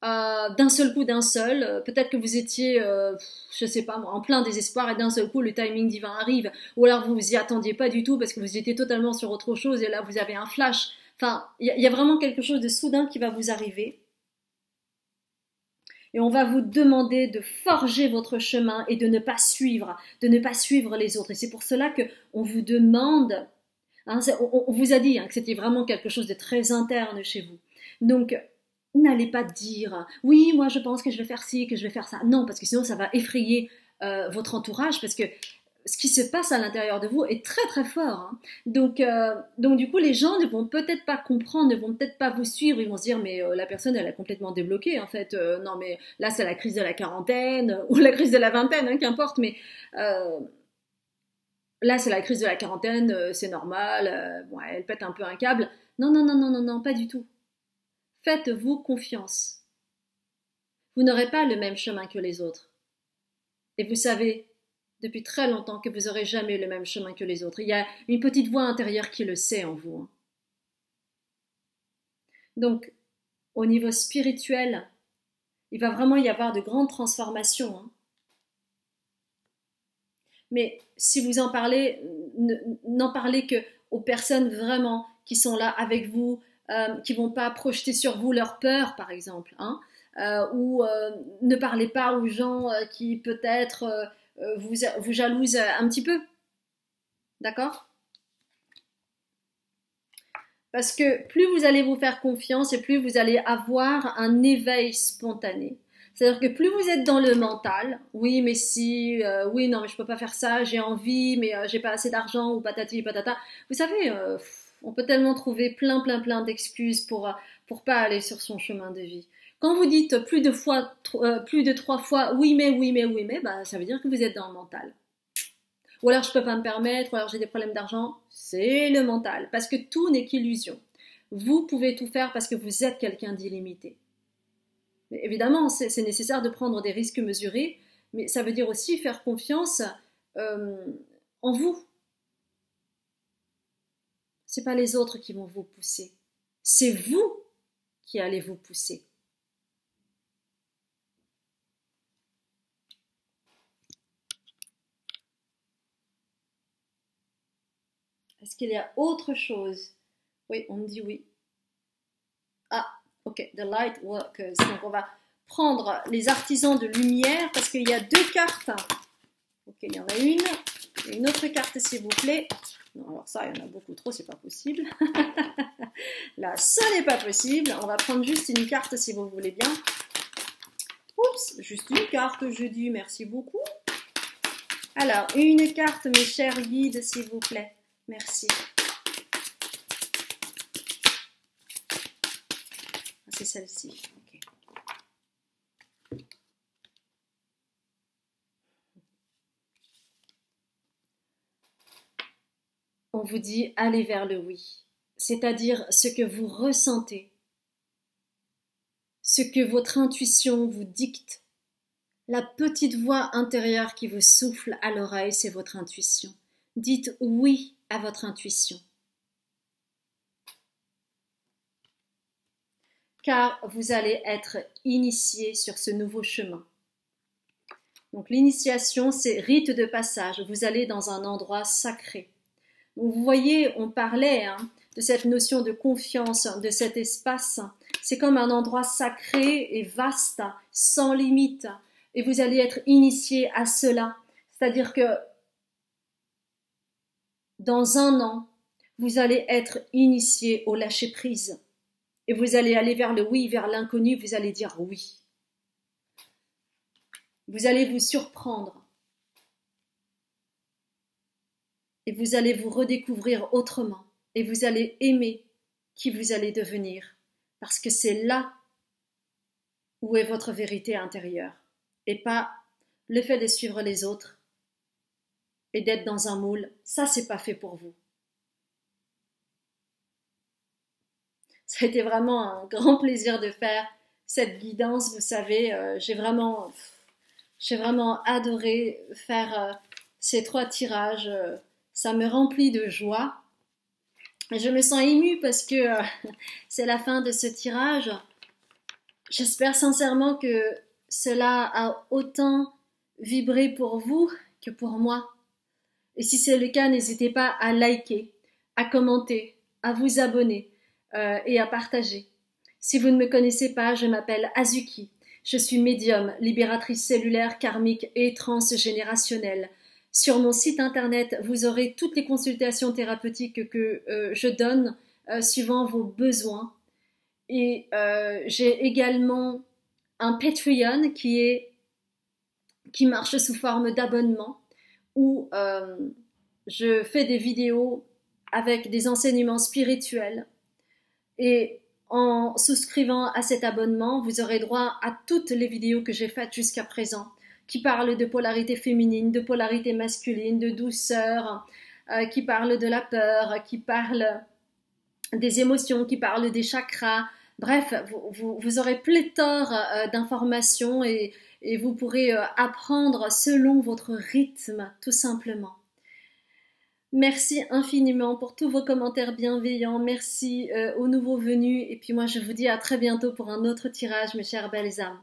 d'un seul coup, d'un seul. Peut-être que vous étiez, je sais pas moi, en plein désespoir et d'un seul coup le timing divin arrive. Ou alors vous vous y attendiez pas du tout parce que vous étiez totalement sur autre chose et là vous avez un flash. Enfin, il y a vraiment quelque chose de soudain qui va vous arriver. Et on va vous demander de forger votre chemin et de ne pas suivre les autres. Et c'est pour cela que on vous demande. Hein, on vous a dit que c'était vraiment quelque chose de très interne chez vous. Donc, n'allez pas dire oui, moi je pense que je vais faire ci, que je vais faire ça. Non, parce que sinon ça va effrayer votre entourage, parce que ce qui se passe à l'intérieur de vous est très très fort. Hein. Donc du coup, les gens ne vont peut-être pas comprendre, ne vont peut-être pas vous suivre. Ils vont se dire mais la personne elle a complètement débloqué en fait. Non mais là c'est la crise de la quarantaine ou la crise de la vingtaine, hein, qu'importe. Mais là, c'est la crise de la quarantaine, c'est normal, bon, elle pète un peu un câble. Non, non, non, non, non, non, pas du tout. Faites-vous confiance. Vous n'aurez pas le même chemin que les autres. Et vous savez, depuis très longtemps que vous n'aurez jamais le même chemin que les autres. Il y a une petite voix intérieure qui le sait en vous. Hein. Donc, au niveau spirituel, il va vraiment y avoir de grandes transformations. Hein. Mais si vous en parlez, n'en parlez que aux personnes vraiment qui sont là avec vous, qui vont pas projeter sur vous leur peur, par exemple. Hein, ou ne parlez pas aux gens qui peut-être vous jalousent un petit peu. D'accord? Parce que plus vous allez vous faire confiance et plus vous allez avoir un éveil spontané. C'est-à-dire que plus vous êtes dans le mental, oui mais si, oui non mais je peux pas faire ça, j'ai envie mais j'ai pas assez d'argent ou patati patata. Vous savez, on peut tellement trouver plein d'excuses pour pas aller sur son chemin de vie. Quand vous dites plus de 3 fois oui mais, bah ça veut dire que vous êtes dans le mental. Ou alors je peux pas me permettre, ou alors j'ai des problèmes d'argent, c'est le mental. Parce que tout n'est qu'illusion. Vous pouvez tout faire parce que vous êtes quelqu'un d'illimité. Mais évidemment, c'est nécessaire de prendre des risques mesurés, mais ça veut dire aussi faire confiance en vous. C'est pas les autres qui vont vous pousser. C'est vous qui allez vous pousser. Est-ce qu'il y a autre chose? Oui, on me dit oui. Ah, ok, the light workers. Donc on va prendre les artisans de lumière parce qu'il y a 2 cartes. Ok, il y en a une. Et une autre carte s'il vous plaît. Non, alors ça, il y en a beaucoup trop, c'est pas possible. Là, ça n'est pas possible. On va prendre juste une carte si vous voulez bien. Oups, juste une carte, je dis merci beaucoup. Alors, une carte, mes chers guides, s'il vous plaît. Merci. C'est celle-ci. Okay. On vous dit allez vers le oui, c'est-à-dire ce que vous ressentez, ce que votre intuition vous dicte. La petite voix intérieure qui vous souffle à l'oreille, c'est votre intuition. Dites oui à votre intuition. Car vous allez être initié sur ce nouveau chemin. Donc l'initiation, c'est rite de passage. Vous allez dans un endroit sacré. Donc, vous voyez, on parlait de cette notion de confiance, de cet espace. C'est comme un endroit sacré et vaste, sans limite. Et vous allez être initié à cela. C'est-à-dire que dans un an, vous allez être initié au lâcher-prise. Et vous allez aller vers le oui, vers l'inconnu, vous allez dire oui. Vous allez vous surprendre. Et vous allez vous redécouvrir autrement. Et vous allez aimer qui vous allez devenir. Parce que c'est là où est votre vérité intérieure. Et pas le fait de suivre les autres et d'être dans un moule. Ça, c'est pas fait pour vous. Ça a été vraiment un grand plaisir de faire cette guidance. Vous savez, j'ai vraiment adoré faire ces 3 tirages. Ça me remplit de joie. Et je me sens émue parce que c'est la fin de ce tirage. J'espère sincèrement que cela a autant vibré pour vous que pour moi. Et si c'est le cas, n'hésitez pas à liker, à commenter, à vous abonner et à partager. Si vous ne me connaissez pas, je m'appelle Azuki. Je suis médium, libératrice cellulaire, karmique et transgénérationnelle. Sur mon site internet, vous aurez toutes les consultations thérapeutiques que je donne suivant vos besoins. Et j'ai également un Patreon qui marche sous forme d'abonnement où je fais des vidéos avec des enseignements spirituels. Et en souscrivant à cet abonnement, vous aurez droit à toutes les vidéos que j'ai faites jusqu'à présent, qui parlent de polarité féminine, de polarité masculine, de douceur, qui parlent de la peur, qui parlent des émotions, qui parlent des chakras. Bref, vous aurez pléthore d'informations et et vous pourrez apprendre selon votre rythme, tout simplement. Merci infiniment pour tous vos commentaires bienveillants. Merci aux nouveaux venus. Et puis moi, je vous dis à très bientôt pour un autre tirage, mes chères belles âmes.